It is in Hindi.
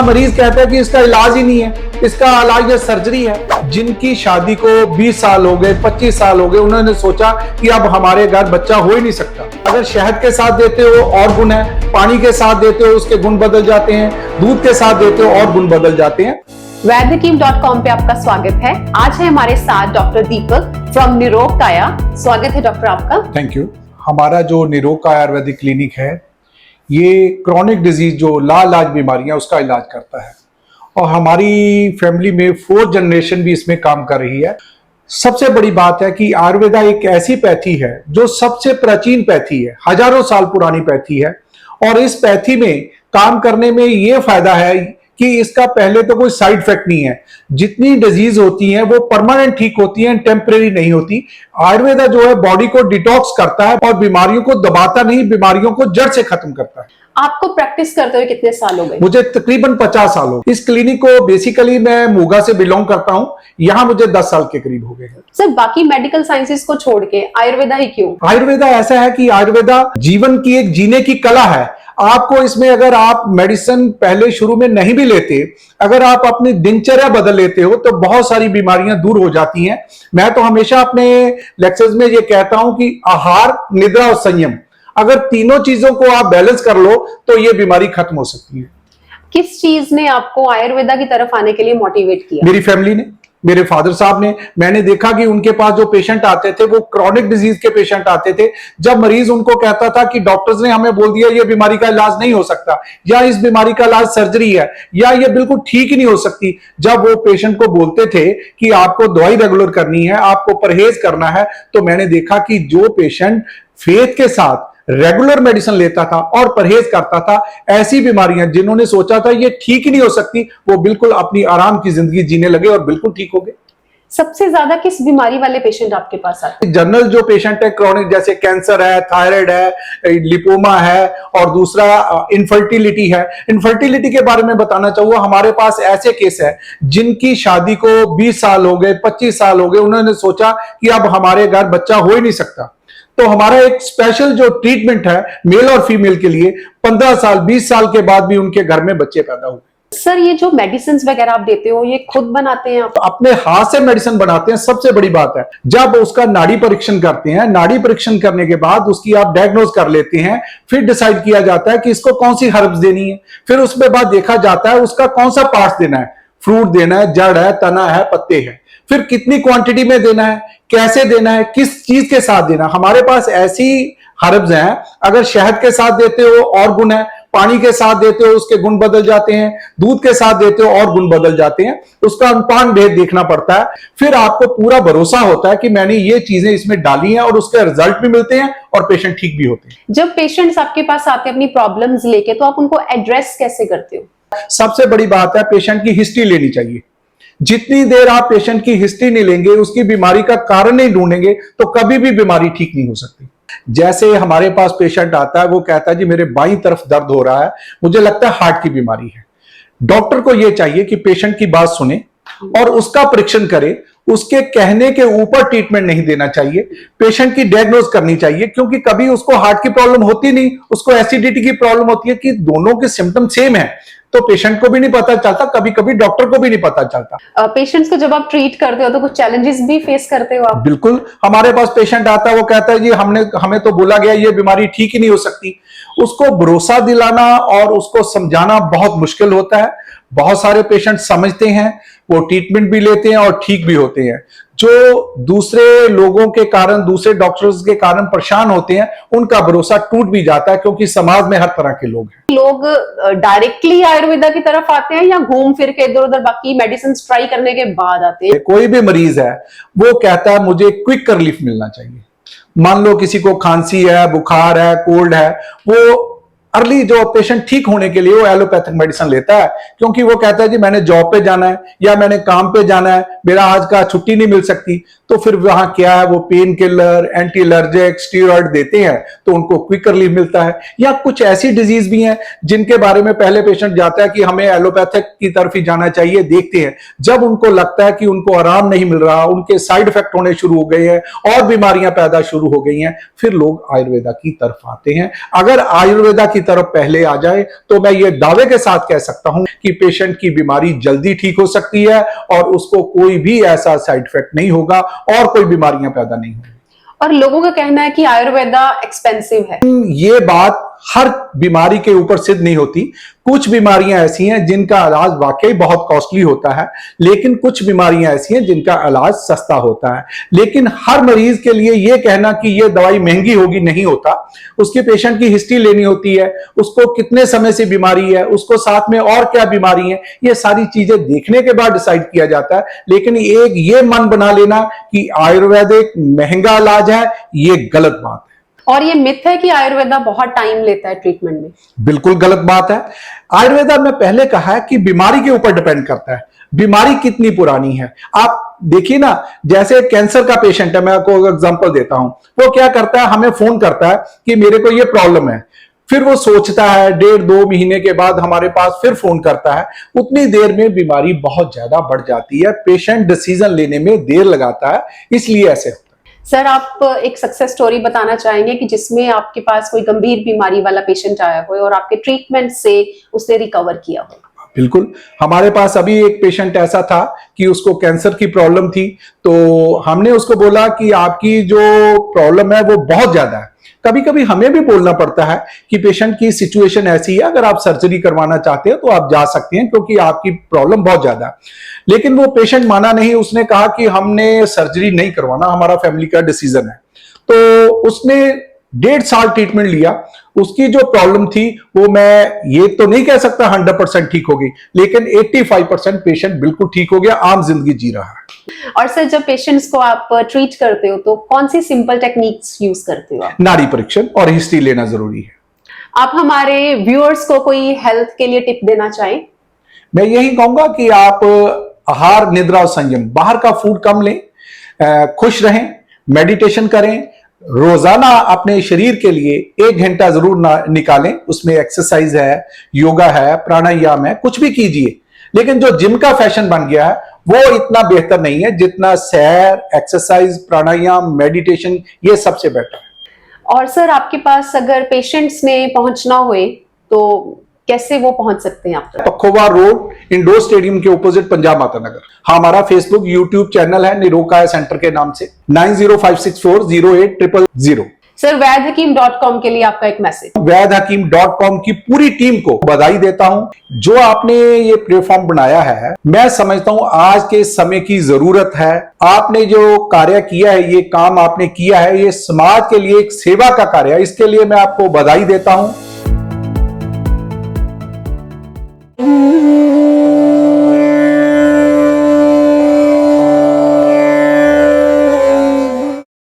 मरीज कहता है कि इसका इलाज ही नहीं है, इसका इलाज सर्जरी है। जिनकी शादी को 20 साल हो गए, 25 साल हो गए, उन्होंने सोचा कि अब हमारे घर बच्चा हो ही नहीं सकता। अगर शहद के साथ देते हो और गुण है, पानी के साथ देते हो उसके गुण बदल जाते हैं, दूध के साथ देते हो और गुण बदल जाते हैं। वैद्यकीम.com पे आपका स्वागत है। आज है हमारे साथ डॉक्टर दीपक फ्रॉम निरोग काया। स्वागत है डॉक्टर आपका। Thank you. हमारा जो निरोग काया आयुर्वेदिक क्लिनिक है, ये क्रॉनिक डिजीज जो लाइलाज बीमारियां उसका इलाज करता है और हमारी फैमिली में 4th जनरेशन भी इसमें काम कर रही है। सबसे बड़ी बात है कि आयुर्वेदा एक ऐसी पैथी है जो सबसे प्राचीन पैथी है, हजारों साल पुरानी पैथी है। और इस पैथी में काम करने में ये फायदा है कि इसका पहले तो कोई साइड इफेक्ट नहीं है। जितनी डिजीज होती हैं वो परमानेंट ठीक होती हैं, टेम्परेरी नहीं होती। आयुर्वेदा जो है बॉडी को डिटॉक्स करता है और बीमारियों को दबाता नहीं, बीमारियों को जड़ से खत्म करता है। आपको प्रैक्टिस करते हुए कितने साल हो गए? मुझे तकरीबन 50 साल हो गए। इस क्लिनिक को बेसिकली मैं मोगा से बिलोंग करता हूं। यहाँ मुझे 10 साल के करीब हो गए हैं। सर, बाकी मेडिकल साइंसेस को छोड़ के आयुर्वेदा ही क्यों? आयुर्वेदा ऐसा है कि आयुर्वेदा जीवन की एक जीने की कला है। आपको इसमें अगर आप मेडिसिन पहले शुरू में नहीं भी लेते, अगर आप अपनी दिनचर्या बदल लेते हो तो बहुत सारी बीमारियां दूर हो जाती हैं। मैं तो हमेशा अपने लेक्चर्स में ये कहता हूं कि आहार, निद्रा और संयम, अगर तीनों चीजों को आप बैलेंस कर लो तो ये बीमारी खत्म हो सकती है। किस चीज ने आपको आयुर्वेदा की तरफ आने के लिए मोटिवेट किया? मेरी फैमिली ने, मेरे फादर साहब ने। मैंने देखा कि उनके पास जो पेशेंट आते थे वो क्रॉनिक डिजीज के पेशेंट आते थे। जब मरीज उनको कहता था कि डॉक्टर्स ने हमें बोल दिया ये बीमारी का इलाज नहीं हो सकता, या इस बीमारी का इलाज सर्जरी है, या ये बिल्कुल ठीक ही नहीं हो सकती, जब वो पेशेंट को बोलते थे कि आपको दवाई रेगुलर करनी है, आपको परहेज करना है, तो मैंने देखा कि जो पेशेंट फेथ के साथ रेगुलर मेडिसिन लेता था और परहेज करता था, ऐसी बीमारियां जिन्होंने सोचा था ये ठीक ही नहीं हो सकती, वो बिल्कुल अपनी आराम की जिंदगी जीने लगे और बिल्कुल ठीक हो गए। सबसे ज्यादा किस बीमारी वाले पेशेंट आपके पास आते हैं? जनरल जो पेशेंट है क्रॉनिक, जैसे कैंसर है, थायराइड है, लिपोमा है, और दूसरा इनफर्टिलिटी है। इनफर्टिलिटी के बारे में बताना चाहूंगा, हमारे पास ऐसे केस है जिनकी शादी को 20 साल हो गए, 25 साल हो गए, उन्होंने सोचा कि अब हमारे घर बच्चा हो ही नहीं सकता। तो हमारा एक स्पेशल जो ट्रीटमेंट है मेल और फीमेल के लिए, 15 साल 20 साल के बाद भी उनके घर में बच्चे पैदा हुए। सर, ये जो मेडिसिन वगैरह आप देते हो ये खुद बनाते हैं आप? तो अपने हाथ से मेडिसिन बनाते हैं। सबसे बड़ी बात है जब उसका नाड़ी परीक्षण करते हैं, नाड़ी परीक्षण करने के बाद उसकी आप डायग्नोज कर लेते हैं, फिर डिसाइड किया जाता है कि इसको कौन सी हर्ब्स देनी है, फिर उसके बाद देखा जाता है उसका कौन सा पार्ट देना है, फ्रूट देना है, जड़ है, तना है, पत्ते हैं, फिर कितनी क्वांटिटी में देना है, कैसे देना है, किस चीज के साथ देना। हमारे पास ऐसी हर्ब्स हैं, अगर शहद के साथ देते हो और गुण है, पानी के साथ देते हो उसके गुण बदल जाते हैं, दूध के साथ देते हो और गुण बदल जाते हैं। उसका अनुपान भेद देखना पड़ता है, फिर आपको पूरा भरोसा होता है कि मैंने ये चीजें इसमें डाली हैं और उसके रिजल्ट भी मिलते हैं और पेशेंट ठीक भी होते हैं। जब पेशेंट्स आपके पास आते हैं अपनी प्रॉब्लम्स लेके, तो आप उनको एड्रेस कैसे करते हो? सबसे बड़ी बात है पेशेंट की हिस्ट्री लेनी चाहिए। जितनी देर आप पेशेंट की हिस्ट्री नहीं लेंगे, उसकी बीमारी का कारण नहीं ढूंढेंगे, तो कभी भी बीमारी ठीक नहीं हो सकती। जैसे हमारे पास पेशेंट आता है, वो कहता है जी मेरे बाईं तरफ दर्द हो रहा है, मुझे लगता है हार्ट की बीमारी है। डॉक्टर को यह चाहिए कि पेशेंट की बात सुने और उसका परीक्षण करे। उसके कहने के ऊपर ट्रीटमेंट नहीं देना चाहिए, पेशेंट की डायग्नोज करनी चाहिए, क्योंकि कभी उसको हार्ट की प्रॉब्लम होती नहीं, उसको एसिडिटी की प्रॉब्लम होती है, कि दोनों के सिम्टम सेम है, तो पेशेंट को भी नहीं पता चलता, कभी कभी डॉक्टर को भी नहीं पता चलता। पेशेंट्स को जब आप ट्रीट करते हो तो कुछ चैलेंजेस भी फेस करते हो आप? बिल्कुल। हमारे पास पेशेंट आता है, वो कहता है जी हमें तो बोला गया ये बीमारी ठीक ही नहीं हो सकती। उसको भरोसा दिलाना और उसको समझाना बहुत मुश्किल होता है। बहुत सारे पेशेंट समझते हैं, वो ट्रीटमेंट भी लेते हैं और ठीक भी होते हैं। जो दूसरे लोगों के कारण, दूसरे डॉक्टर्स के कारण परेशान होते हैं, उनका भरोसा टूट भी जाता है, क्योंकि समाज में हर तरह के लोग हैं। लोग डायरेक्टली आयुर्वेदा की तरफ आते हैं या घूम फिर के इधर उधर बाकी मेडिसिन ट्राई करने के बाद आते हैं? कोई भी मरीज है वो कहता है मुझे क्विक रिलीफ मिलना चाहिए। मान लो किसी को खांसी है, बुखार है, कोल्ड है, वो अर्ली जो पेशेंट ठीक होने के लिए वो एलोपैथिक मेडिसिन लेता है, क्योंकि वो कहता है जी मैंने जॉब पे जाना है या मैंने काम पे जाना है, मेरा आज का छुट्टी नहीं मिल सकती। तो फिर वहां क्या है, वो pain killer, anti allergic, steroid देते हैं, तो उनको क्विक रिलीफ मिलता है। या कुछ ऐसी डिजीज भी हैं जिनके बारे में पहले पेशेंट जाता है कि हमें एलोपैथिक की तरफ ही जाना चाहिए, देखते हैं। जब उनको लगता है कि उनको आराम नहीं मिल रहा, उनके साइड इफेक्ट होने शुरू हो गए हैं और बीमारियां पैदा शुरू हो गई हैं, फिर लोग आयुर्वेदा की तरफ आते हैं। अगर आयुर्वेदा की की तरफ पहले आ जाए तो मैं ये दावे के साथ कह सकता हूं कि पेशेंट की बीमारी जल्दी ठीक हो सकती है और उसको कोई भी ऐसा साइड इफेक्ट नहीं होगा और कोई बीमारियां पैदा नहीं होंगी। और लोगों का कहना है कि आयुर्वेदा एक्सपेंसिव है। ये बात हर बीमारी के ऊपर सिद्ध नहीं होती। कुछ बीमारियां ऐसी हैं जिनका इलाज वाकई बहुत कॉस्टली होता है, लेकिन कुछ बीमारियां ऐसी हैं जिनका इलाज सस्ता होता है। लेकिन हर मरीज के लिए यह कहना कि यह दवाई महंगी होगी नहीं होता। उसके पेशेंट की हिस्ट्री लेनी होती है, उसको कितने समय से बीमारी है, उसको साथ में और क्या बीमारी है, ये सारी चीजें देखने के बाद डिसाइड किया जाता है। लेकिन एक ये मन बना लेना कि आयुर्वेदिक महंगा इलाज है, ये गलत बात है। और ये मिथ है कि आयुर्वेदा बहुत टाइम लेता है ट्रीटमेंट में। बिल्कुल गलत बात है। आयुर्वेदा में पहले कहा है कि बीमारी के ऊपर डिपेंड करता है, बीमारी कितनी पुरानी है। आप देखिए ना, जैसे कैंसर का पेशेंट है, मैं आपको एग्जांपल देता हूं, वो क्या करता है, हमें फोन करता है कि मेरे को ये प्रॉब्लम है, फिर वो सोचता है, 1.5-2 महीने के बाद हमारे पास फिर फोन करता है। उतनी देर में बीमारी बहुत ज्यादा बढ़ जाती है, पेशेंट डिसीजन लेने में देर लगाता है, इसलिए ऐसे। सर, आप एक सक्सेस स्टोरी बताना चाहेंगे कि जिसमें आपके पास कोई गंभीर बीमारी वाला पेशेंट आया हो और आपके ट्रीटमेंट से उसने रिकवर किया हो? बिल्कुल, हमारे पास अभी एक पेशेंट ऐसा था कि उसको कैंसर की प्रॉब्लम थी। तो हमने उसको बोला कि आपकी जो प्रॉब्लम है वो बहुत ज्यादा है। कभी कभी हमें भी बोलना पड़ता है कि पेशेंट की सिचुएशन ऐसी है, अगर आप सर्जरी करवाना चाहते हो तो आप जा सकते हैं क्योंकि आपकी प्रॉब्लम बहुत ज्यादा है। लेकिन वो पेशेंट माना नहीं, उसने कहा कि हमने सर्जरी नहीं करवाना, हमारा फैमिली का डिसीजन है। तो उसने 1.5 साल ट्रीटमेंट लिया। उसकी जो प्रॉब्लम थी वो, मैं ये तो नहीं कह सकता 100% ठीक हो गई, लेकिन 85% पेशेंट बिल्कुल ठीक हो गया, आम जिंदगी जी रहा है। और सर, जब पेशेंट्स को आप ट्रीट करते हो तो कौन सी सिंपल टेक्निक्स यूज करते हो आप? नाड़ी परीक्षण और हिस्ट्री लेना जरूरी है। आप हमारे व्यूअर्स को कोई हेल्थ के लिए टिप देना चाहें? मैं यही कहूंगा कि आप आहार, निद्रा और संयम, बाहर का फूड कम लें, खुश रहें, मेडिटेशन करें, रोजाना अपने शरीर के लिए 1 घंटा जरूर निकालें। उसमें एक्सरसाइज है, योगा है, प्राणायाम है, कुछ भी कीजिए। लेकिन जो जिम का फैशन बन गया है वो इतना बेहतर नहीं है जितना सैर, एक्सरसाइज, प्राणायाम, मेडिटेशन, ये सबसे बेटर है। और सर, आपके पास अगर पेशेंट्स ने पहुंचना होए तो कैसे वो पहुंच सकते हैं आप तक? पखोवा रोड, इंडोर स्टेडियम के ऑपोजिट, पंजाब माता नगर। हमारा फेसबुक, यूट्यूब चैनल है निरोग काया सेंटर के नाम से। 9056408000। सर, वैद्यहकीम.com के लिए आपका एक मैसेज? वैद्यहकीम.com की पूरी टीम को बधाई देता हूं। जो आपने ये प्लेटफॉर्म बनाया है, मैं समझता हूं आज के समय की जरूरत है। आपने जो कार्य किया है, ये काम आपने किया है, ये समाज के लिए एक सेवा का कार्य है। इसके लिए मैं आपको बधाई देता हूं।